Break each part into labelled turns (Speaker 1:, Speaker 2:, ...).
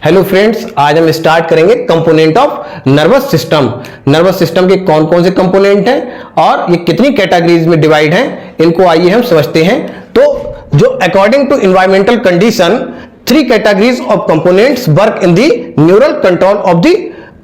Speaker 1: Hello friends, आज हम start करेंगे component of nervous system. Nervous system के कौन कौन से कंपोनेंट हैं और ये कितनी कैटेगरीज में डिवाइड हैं, इनको आइए हम समझते हैं। तो जो according to environmental condition 3 categories of components work in the neural control of the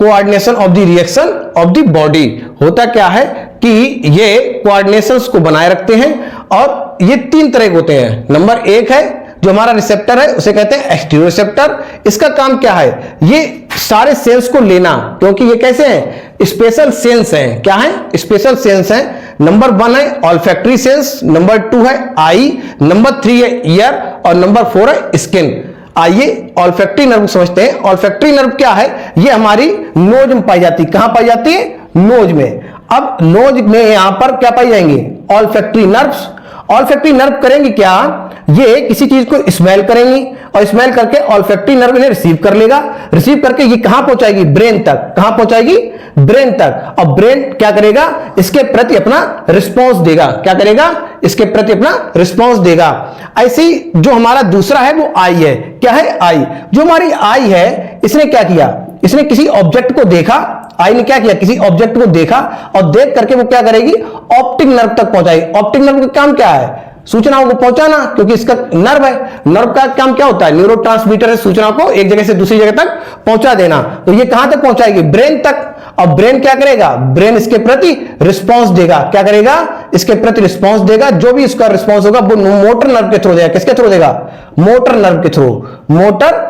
Speaker 1: coordination of the reaction of the body. होता क्या है कि ये कोऑर्डिनेशंस को बनाए रखते हैं और ये 3 तरह के होते हैं। नंबर 1 है जो हमारा रिसेप्टर है उसे कहते हैं एक्सटीरियर रिसेप्टर। इसका काम क्या है? ये सारे सेंस को लेना, क्योंकि ये कैसे हैं? स्पेशल सेंस हैं। क्या है? स्पेशल सेंस हैं। नंबर 1 है ऑल्फैक्टरी सेंस, नंबर 2 है आई, नंबर 3 है ईयर और नंबर 4 है स्किन। आइए ऑल्फैक्टरी नर्व समझते हैं। ऑल्फैक्टरी नर्व क्या है? ये हमारी नोज में पाई जाती है। कहां पाई जाती है? नोज में। अब नोज में यहां पर क्या पाई जाएंगी? Olfactory nerves. ऑल्फैक्टरी नर्व करेंगी क्या? ये किसी चीज को स्मेल करेंगी और स्मेल करके ऑल्फैक्टरी नर्व इन्हें रिसीव कर लेगा। रिसीव करके ये कहां पहुंचाएगी? ब्रेन तक। कहां पहुंचाएगी? ब्रेन तक। और ब्रेन क्या करेगा? इसके प्रति अपना रिस्पॉन्स देगा। क्या करेगा? इसके प्रति अपना रिस्पॉन्स देगा। ऐसी जो हमारा दूसरा है वो आई है। क्या है? आई। जो हमारी आई है इसने क्या किया? इसने किसी ऑब्जेक्ट को देखा। आई ने क्या किया? किसी ऑब्जेक्ट को देखा और देख करके वो क्या करेगी? ऑप्टिक नर्व तक पहुंचाएगी। ऑप्टिक नर्व का काम क्या है? सूचनाओं को पहुंचाना, क्योंकि इसका नर्व है। नर्व का काम क्या होता है? न्यूरोट्रांसमीटर है, सूचना को एक जगह से दूसरी जगह तक पहुंचा देना। तो ये कहां तक पहुंचाएगी? ब्रेन तक। और ब्रेन क्या करेगा? ब्रेन इसके प्रति रिस्पांस देगा। क्या करेगा? इसके प्रति रिस्पांस देगा। जो भी इसका रिस्पांस होगा वो मोटर नर्व के थ्रू देगा। किसके थ्रू देगा? मोटर नर्व के थ्रू। मोटर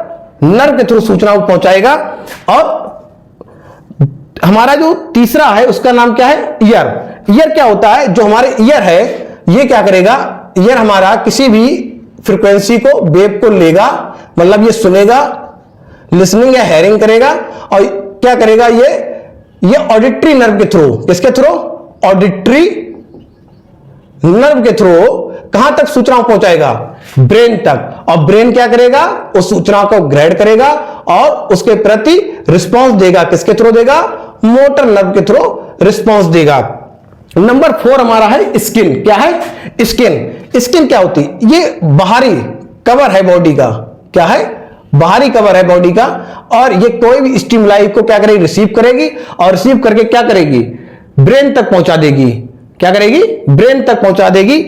Speaker 1: नर्व के थ्रू सूचनाओं को पहुंचाएगा। और हमारा जो तीसरा है उसका नाम क्या है? ईयर। ईयर क्या होता है? जो हमारे ईयर है ये क्या करेगा? ईयर हमारा किसी भी फ्रीक्वेंसी को, वेव को लेगा, मतलब ये सुनेगा, लिसनिंग या हेयरिंग करेगा। और क्या करेगा? ये ऑडिटरी नर्व के थ्रू। किसके थ्रू? ऑडिटरी नर्व के थ्रू कहां तक सूचनाओं पहुंचाएगा? ब्रेन तक। और ब्रेन क्या करेगा? उस सूचना को ग्रहण करेगा और उसके प्रति रिस्पांस देगा। किसके थ्रू देगा? मोटर नर्व के थ्रू रिस्पांस देगा। नंबर 4 हमारा है स्किन। क्या है? स्किन। स्किन क्या होती है? ये बाहरी कवर है बॉडी का। क्या है? बाहरी कवर है बॉडी का। और ये कोई भी स्टिमुलाई को क्या करेगी? रिसीव करेगी और रिसीव करके क्या करेगी? ब्रेन तक पहुंचा देगी। क्या करेगी? ब्रेन तक पहुंचा देगी।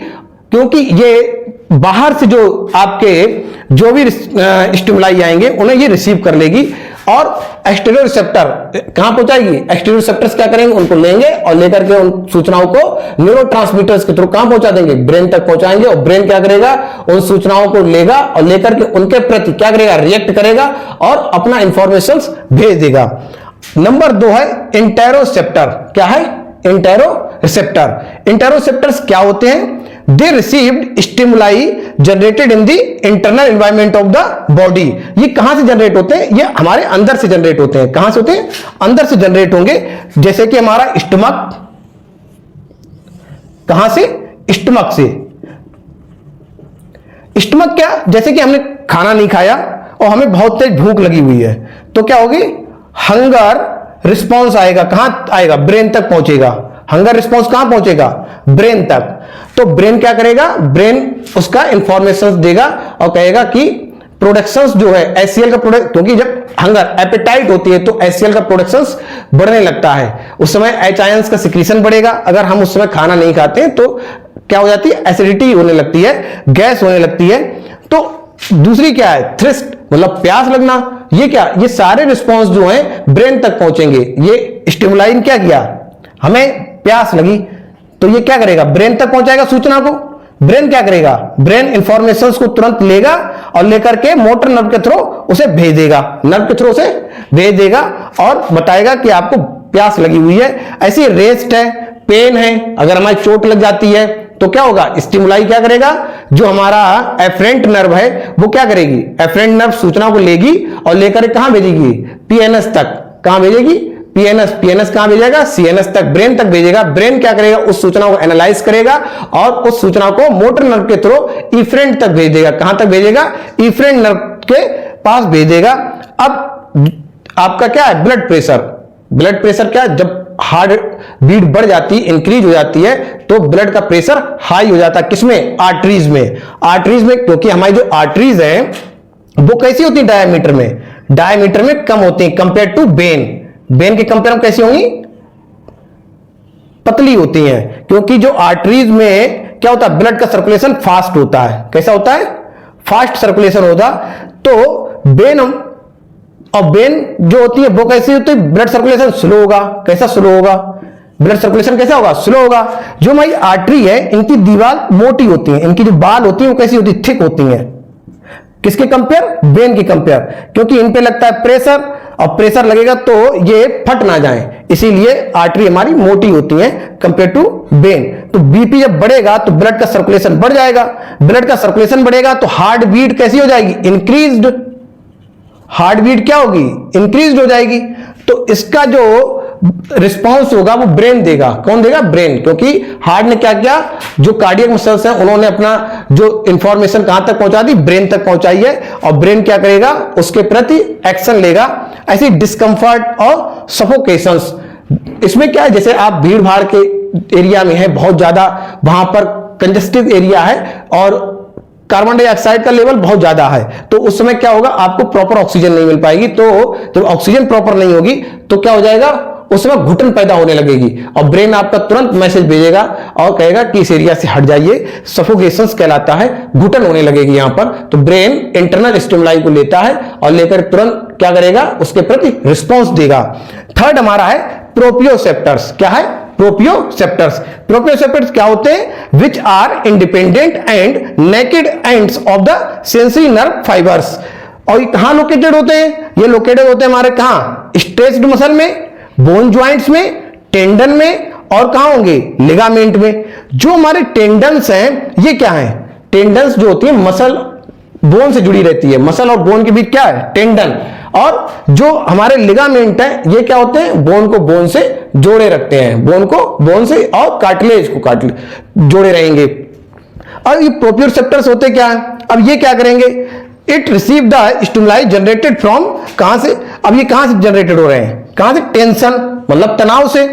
Speaker 1: क्योंकि ये बाहर से जो आपके जो भी स्टिमुलाई आएंगे उन्हें ये रिसीव कर लेगी। और एक्सटीरियर रिसेप्टर कहां पहुंचाएगी? एक्सटीरियर रिसेप्टर्स क्या करेंगे? उनको लेंगे और लेकर के उन सूचनाओं को न्यूरोट्रांसमीटर्स के थ्रू कहां पहुंचा देंगे? ब्रेन तक पहुंचाएंगे। और ब्रेन क्या करेगा? उन सूचनाओं को लेगा और लेकर के उनके प्रति क्या करेगा? रिएक्ट करेगा और अपना इंफॉर्मेशंस भेज देगा। नंबर 2 है इंटेरोसेप्टर। क्या है? इंटेरोसेप्टर। इंटेरोसेप्टर्स क्या होते हैं? They received stimuli generated in the internal environment of the body. ये कहां से जनरेट होते हैं? ये हमारे अंदर से जनरेट होते हैं। कहां से होते हैं? अंदर से जनरेट होंगे। जैसे कि हमारा स्टमक। कहां से? स्टमक से। स्टमक क्या? जैसे कि हमने खाना नहीं खाया और हमें बहुत तेज भूख लगी हुई है, तो क्या होगी? हंगर रिस्पॉन्स आएगा। कहां आएगा? ब्रेन तक पहुंचेगा। हंगर रिस्पॉन्स कहां पहुंचेगा? ब्रेन तक। तो ब्रेन क्या करेगा? ब्रेन उसका इंफॉर्मेशन देगा और कहेगा कि प्रोडक्शंस जो है एचसीएल का प्रोडक्ट, क्योंकि जब हंगर एपेटाइट होती है तो एचसीएल का प्रोडक्शंस बढ़ने लगता है। उस समय एच आयंस का सिक्रीशन बढ़ेगा। अगर हम उस समय खाना नहीं खाते तो क्या हो जाती है? एसिडिटी होने लगती है, गैस होने लगती है। तो दूसरी क्या है? थ्रस्ट, मतलब प्यास लगना। ये क्या? ये सारे रिस्पॉन्स जो हैं ब्रेन तक पहुंचेंगे। ये स्टिमुलाई ने क्या किया? हमें प्यास लगी, तो ये क्या करेगा? ब्रेन तक पहुंचाएगा सूचना को। ब्रेन क्या करेगा? ब्रेन इंफॉर्मेशंस को तुरंत लेगा और लेकर के मोटर नर्व के थ्रू उसे भेज देगा। नर्व के थ्रू उसे भेज देगा और बताएगा कि आपको प्यास लगी हुई है। ऐसी रेस्ट है, पेन है, अगर हमारी चोट लग जाती है तो क्या होगा? स्टिमुलाई क्या करेगा? जो हमारा एफरेंट नर्व है वो क्या करेगी? एफरेंट नर्व सूचना को लेगी और लेकर कहां भेजेगी? पीएनएस तक। कहां भेजेगी? पीएनएस। पीएनएस कहां भेजेगा? सीएनएस तक, ब्रेन तक भेजेगा। ब्रेन क्या करेगा? उस सूचना को एनालाइज करेगा और उस सूचना को मोटर नर्व के थ्रू इफरेंट तक भेज देगा। कहां तक भेजेगा? इफरेंट नर्व के पास भेज देगा। अब आपका क्या है? Blood pressure. ब्लड प्रेशर क्या? जब हार्ट बीट बढ़ जाती है, इंक्रीज हो जाती है, तो ब्लड का प्रेशर हाई हो जाता है। किसमें? आर्टरीज में। आर्टरीज में, क्योंकि हमारी जो आर्टरीज है वो कैसी होती है? डायमीटर में। डायमीटर में कम होती हैं कंपेयर टू वेन। वेन के कंपेयर में कैसी होंगी, पतली होती हैं, क्योंकि जो आर्टरीज में क्या होता है, ब्लड का सर्कुलेशन फास्ट होता है। कैसा होता है, फास्ट सर्कुलेशन होता। तो वेन और वेन जो होती है वो कैसी होती है, ब्लड सर्कुलेशन स्लो होगा। कैसा स्लो होगा, ब्लड सर्कुलेशन कैसा होगा, स्लो होगा। जो हमारी आर्टरी है इनकी दीवार मोटी होती है, इनकी जो बाल होती है वो कैसी होती है, थिक होती है। किसके कंपेयर, वेन की कंपेयर, क्योंकि इन पे लगता है प्रेशर, और प्रेशर लगेगा तो ये फट ना जाए, इसीलिए आर्टरी हमारी मोटी होती है कंपेयर टू वेन। तो बीपी जब बढ़ेगा तो ब्लड का सर्कुलेशन बढ़ जाएगा, ब्लड का सर्कुलेशन बढ़ेगा तो हार्ट बीट कैसी हो जाएगी, इंक्रीज्ड। हार्ट बीट क्या होगी, इंक्रीज्ड हो जाएगी। तो इसका जो रिस्पांस होगा वो ब्रेन देगा। कौन देगा, ब्रेन, क्योंकि हार्ट ने क्या किया, जो कार्डियक मसल्स हैं उन्होंने अपना जो इंफॉर्मेशन कहां तक पहुंचा दी, ब्रेन तक पहुंचाई है, और ब्रेन क्या करेगा, उसके प्रति एक्शन लेगा। ऐसी डिस्कंफर्ट और सफोकेशंस, इसमें क्या है, जैसे आप भीड़ भाड़ के एरिया में है, बहुत ज्यादा वहां पर कंजेस्टिव एरिया है और कार्बन डाइऑक्साइड का लेवल बहुत ज्यादा है, तो उस समय क्या होगा, आपको प्रॉपर ऑक्सीजन नहीं मिल पाएगी। तो जब ऑक्सीजन प्रॉपर नहीं होगी तो क्या हो जाएगा, उस समय घुटन पैदा होने लगेगी, और ब्रेन आपका तुरंत मैसेज भेजेगा और कहेगा कि इस एरिया से हट जाइए। सफोकेशंस कहलाता है, घुटन होने लगेगी यहां पर। तो ब्रेन इंटरनल स्टिमुलाई को लेता है और लेकर तुरंत क्या करेगा, उसके प्रति रिस्पॉन्स देगा। थर्ड हमारा है प्रोप्रियोसेप्टर्स। क्या है, प्रोप्रियोसेप्टर्स। प्रोप्रियोसेप्टर्स क्या होते हैं, which are independent and naked ends of the sensory nerve fibres. और कहां लोकेटेड होते हैं, ये लोकेटेड होते हैं हमारे कहां, स्ट्रेच्ड मसल में, बोन ज्वाइंट्स में, टेंडन में, और कहां होंगे, लिगामेंट में। जो हमारे टेंडन्स हैं ये क्या है, टेंडन्स जो होती है मसल बोन से जुड़ी रहती है, मसल और बोन के बीच क्या है, टेंडन। और जो हमारे लिगामेंट है ये क्या होते हैं, बोन को बोन से जोड़े रखते हैं, बोन को बोन से और कार्टिलेज को कार्टिलेज जोड़े रहेंगे। और ये प्रोप्रियोसेप्टर्स होते क्या है, अब ये क्या करेंगे, it receive the stimuli generated from, कहां से, अब ये कहां से जनरेटेड हो रहे हैं, कहां से, टेंशन मतलब तनाव से,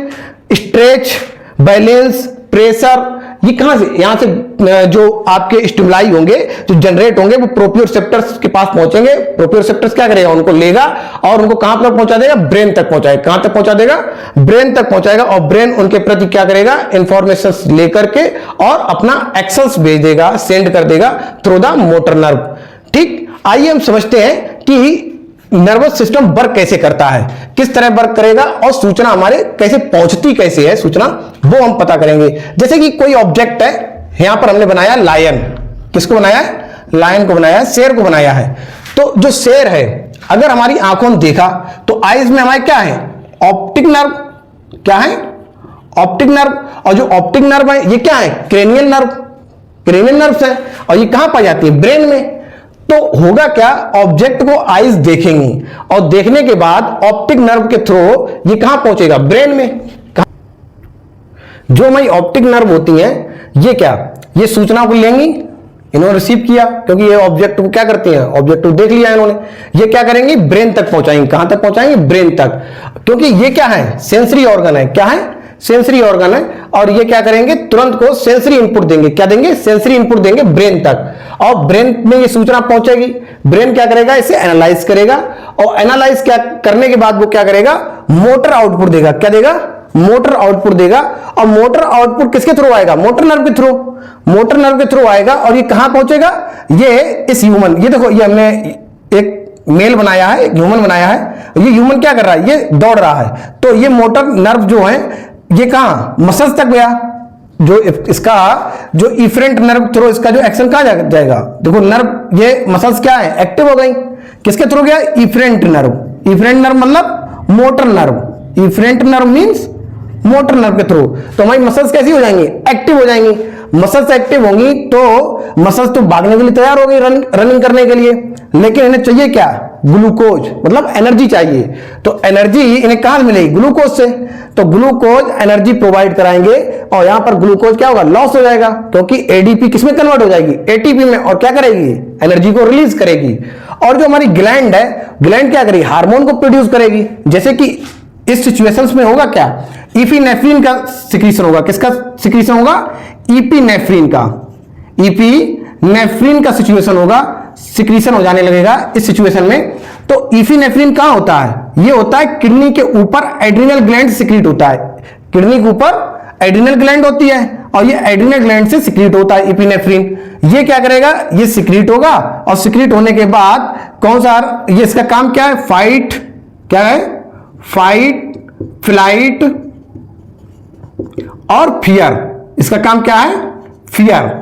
Speaker 1: स्ट्रेच, बैलेंस, प्रेशर, ये कहां से, यहां से जो आपके स्टिमुलाई होंगे जो जनरेट होंगे वो प्रोप्रियोसेप्टर्स के पास पहुंचेंगे। प्रोप्रियोसेप्टर्स क्या करेगा, उनको लेगा और उनको कहां तक पहुंचा देगा, ब्रेन तक पहुंचाएगा। कहां तक पहुंचा देगा, ब्रेन तक पहुंचाएगा, और ब्रेन उनके प्रति क्या करेगा, इंफॉर्मेशन लेकर के और अपना एक्शंस भेज देगा, सेंड कर देगा थ्रू द मोटर नर्व। ठीक, आइए हम समझते हैं कि नर्वस सिस्टम वर्क कैसे करता है, किस तरह वर्क करेगा, और सूचना हमारे कैसे पहुंचती कैसे है सूचना, वो हम पता करेंगे। जैसे कि कोई ऑब्जेक्ट है, यहां पर हमने बनाया लायन, किसको बनाया है, लायन को बनाया है, शेर को बनाया है। तो जो शेर है अगर हमारी आंखों में देखा तो आईज में हमारे क्या है, ऑप्टिक नर्व, क्या है, ऑप्टिक नर्व। और जो ऑप्टिक नर्व है ये क्या है, क्रेनियल नर्व, क्रेनियल नर्व है, और ये कहां पाई जाती है, ब्रेन में। तो होगा क्या, ऑब्जेक्ट को आईज देखेंगी और देखने के बाद ऑप्टिक नर्व के थ्रू ये कहां पहुंचेगा, ब्रेन में। जो हमारी ऑप्टिक नर्व होती हैं ये क्या, ये सूचना को लेंगी, इन्होंने रिसीव किया क्योंकि ये ऑब्जेक्ट को क्या करती हैं, ऑब्जेक्ट को देख लिया इन्होंने, ये क्या करेंगे, ब्रेन तक पहुंचाएंगे। कहां तक पहुंचाएंगे, ब्रेन तक, क्योंकि ये क्या है, सेंसरी ऑर्गन है। क्या है, सेंसरी ऑर्गन है। और ये क्या करेंगे, तुरंत को सेंसरी इनपुट देंगे। क्या देंगे, सेंसरी इनपुट देंगे ब्रेन तक, और ब्रेन में ये सूचना पहुंचेगी। ब्रेन क्या करेगा, इसे एनालाइज करेगा, और एनालाइज क्या करने के बाद वो क्या करेगा, मोटर आउटपुट देगा। क्या देगा, मोटर आउटपुट देगा। और मोटर आउटपुट किसके थ्रू आएगा, मोटर नर्व के थ्रू, मोटर नर्व के थ्रू आएगा। और ये कहां पहुंचेगा, ये इस ह्यूमन, ये देखो, ये हमने एक मेल बनाया है, एक ह्यूमन बनाया है, ये ह्यूमन क्या कर रहा है, ये दौड़ रहा है। तो ये मोटर नर्व जो है ये कहां, मसल्स तक गया। जो इसका जो इफरेंट नर्व थ्रू इसका जो एक्शन कहां जाएगा, देखो नर्व, ये मसल्स क्या है, एक्टिव हो गई, किसके थ्रू गया, इफरेंट नर्व। इफरेंट नर्व मतलब motor nerve, efferent nerve means motor nerve के थ्रू। तो हमारी मसल्स कैसी हो जाएंगी, एक्टिव हो जाएंगी। मसल्स एक्टिव होंगी तो मसल्स तो भागने के लिए तैयार हो गई, रनिंग करने के लिए, लेकिन इन्हें चाहिए क्या, ग्लूकोज, मतलब एनर्जी चाहिए। तो एनर्जी इन्हें कहां मिलेगी, ग्लूकोज से। तो ग्लूकोज एनर्जी प्रोवाइड कराएंगे, और यहां पर ग्लूकोज क्या होगा, लॉस हो जाएगा, क्योंकि एडीपी किसमें कन्वर्ट हो जाएगी, एटीपी में, और क्या करेगी, एनर्जी को रिलीज करेगी। और जो हमारी ग्लैंड है, ग्लैंड क्या करेगी, हार्मोन को प्रोड्यूस करेगी। जैसे कि इस सिचुएशंस में होगा क्या, इपिनेफ्रिन का सिक्रीशन होगा। किसका सिक्रीशन होगा, इपिनेफ्रिन का, इपिनेफ्रिन का सिचुएशन होगा, सिक्रीशन हो जाने लगेगा इस सिचुएशन में। तो इफिनेफ्रिन कहां होता है? ये होता है किडनी के ऊपर, एड्रिनल ग्लैंड सिक्रीट होता है। किडनी के ऊपर एड्रिनल ग्लैंड होती है और ये एड्रिनल ग्लैंड से सिक्रीट होता है इपिनेफ्रिन। ये क्या करेगा? ये सिक्रीट होगा और सिक्रीट होने के बाद कौन सा, ये इसका काम क्या है? फाइट, क्या है? फाइट, फ्लाइट और फियर। इसका काम क्या है? फियर।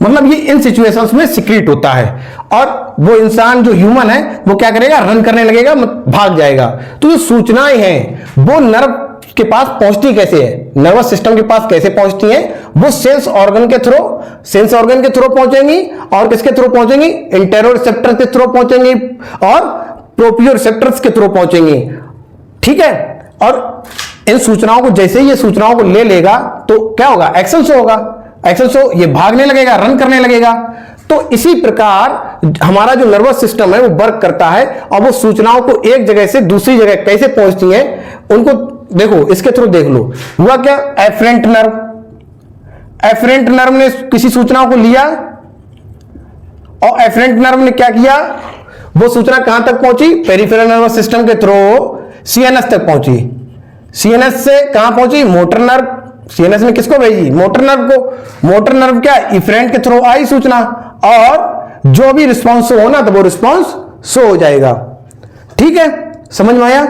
Speaker 1: मतलब ये इन सिचुएशंस में सिक्रीट होता है और वो इंसान जो ह्यूमन है वो क्या करेगा? रन करने लगेगा, भाग जाएगा। तो जो सूचनाएं हैं वो नर्व के पास पहुंचती कैसे है, नर्वस सिस्टम के पास कैसे पहुंचती हैं? वो सेंस ऑर्गन के थ्रू, सेंस ऑर्गन के थ्रू पहुंचेंगी और किसके थ्रू पहुंचेंगी? इंटेरोरिसेप्टर के थ्रू पहुंचेंगी और प्रोप्रियोरिसेप्टर्स के थ्रू पहुंचेंगी। ठीक है, और इन सूचनाओं को जैसे ही ये सूचनाओं को ले लेगा तो क्या होगा? एक्शन शो होगा। एक्शन शो, ये भागने लगेगा, रन करने लगेगा। तो इसी प्रकार हमारा जो नर्वस सिस्टम है वो वर्क करता है और वो सूचनाओं को एक जगह से दूसरी जगह कैसे पहुंचती हैं उनको देखो, इसके थ्रू देख लो। हुआ क्या? एफरेंट नर्व, एफरेंट नर्व ने किसी सूचनाओं को लिया और एफरेंट नर्व ने क्या किया? वो सूचना कहां तक पहुंची? पेरिफेरल नर्वस सिस्टम के थ्रू सीएनएस तक पहुंची। सीएनएस से कहां पहुंची? Motor nerve. सीएनएस ने किसको भेजी? मोटर नर्व को। मोटर नर्व क्या? इफरेंट के थ्रू आई सूचना और जो भी रिस्पॉन्स हो ना तो वो रिस्पॉन्स शो हो जाएगा। ठीक है, समझ में आया?